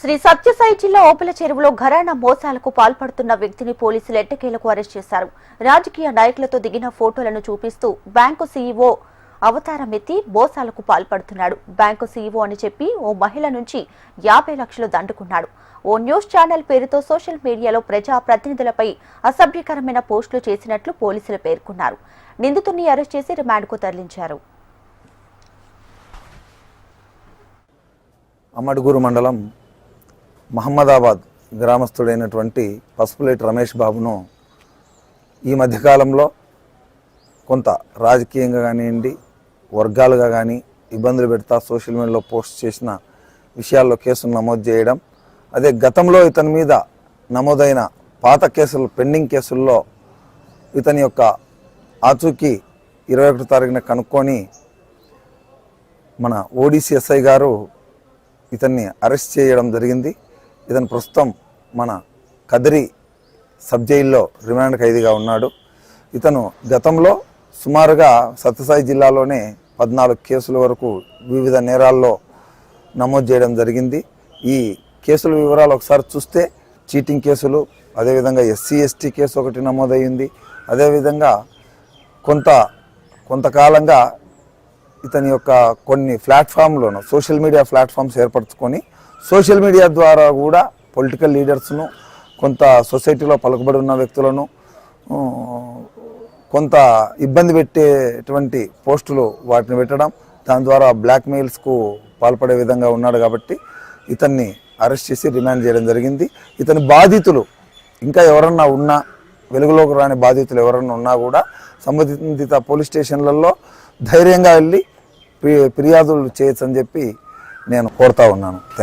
శ్రీ సత్యసాయి జిల్లా ఓపెల చెరువులో ఘరానా మోసాలకు పాల్పడుతున్న వ్యక్తిని పోలీసులు ఎట్టకేలకు అరెస్ట్ చేశారు. రాజకీయ నాయకులతో దిగిన ఫోటోలను చూపిస్తూ బ్యాంకు సీఈఓ అవతారమెత్తి మోసాలకు పాల్పడుతున్నాడు. బ్యాంకు సీఈఓ అని చెప్పి ఓ మహిళ నుంచి 50 లక్షలు దండుకున్నాడు. ఓ న్యూస్ ఛానల్ పేరుతో సోషల్ మీడియాలో ప్రజా ప్రతినిధులపై అసభ్యకరమైన పోస్టులు చేసినట్లు పోలీసులు పేర్కొన్నారు. నిందితుడిని అరెస్ట్ చేసి రిమాండ్కు తరలించారు. అమ్మడుగూరు మండలం మహమ్మదాబాద్ గ్రామస్తుడైనటువంటి పసుపులేటి రమేష్ బాబును ఈ మధ్యకాలంలో కొంత రాజకీయంగా కానివ్వండి, వర్గాలుగా కానీ ఇబ్బందులు పెడతా సోషల్ మీడియాలో పోస్ట్ చేసిన విషయాల్లో కేసులు నమోదు చేయడం, అదే గతంలో ఇతని మీద నమోదైన పాత కేసులు పెండింగ్ కేసుల్లో ఇతని యొక్క ఆచూకీ 21 తారీఖున కనుక్కొని మన ఓడిసి ఎస్ఐ గారు ఇతన్ని అరెస్ట్ చేయడం జరిగింది. ఇతను ప్రస్తుతం మన కదిరి సబ్ జైల్లో రిమాండ్ ఖైదీగా ఉన్నాడు. ఇతను గతంలో సుమారుగా సత్యసాయి జిల్లాలోనే 14 కేసుల వరకు వివిధ నేరాల్లో నమోదు చేయడం జరిగింది. ఈ కేసుల వివరాలు ఒకసారి చూస్తే చీటింగ్ కేసులు, అదేవిధంగా SC/ST కేసు ఒకటి నమోదయ్యింది. అదేవిధంగా కొంతకాలంగా ఇతని యొక్క కొన్ని ప్లాట్ఫామ్లను సోషల్ మీడియా ప్లాట్ఫామ్స్ ఏర్పరచుకొని సోషల్ మీడియా ద్వారా కూడా పొలిటికల్ లీడర్స్ను, కొంత సొసైటీలో పలుకుబడి ఉన్న వ్యక్తులను కొంత ఇబ్బంది పెట్టేటువంటి పోస్టులు వాటిని పెట్టడం, దాని ద్వారా బ్లాక్మెయిల్స్కు పాల్పడే విధంగా ఉన్నాడు. కాబట్టి ఇతన్ని అరెస్ట్ చేసి రిమాండ్ చేయడం జరిగింది. ఇతని బాధితులు ఇంకా ఎవరన్నా ఉన్నా, వెలుగులోకి రాని బాధితులు ఎవరన్నా ఉన్నా కూడా సంబంధిత పోలీస్ స్టేషన్లలో ధైర్యంగా వెళ్ళి ఫిర్యాదులు చేయొచ్చని చెప్పి నేను కోరుతా ఉన్నాను.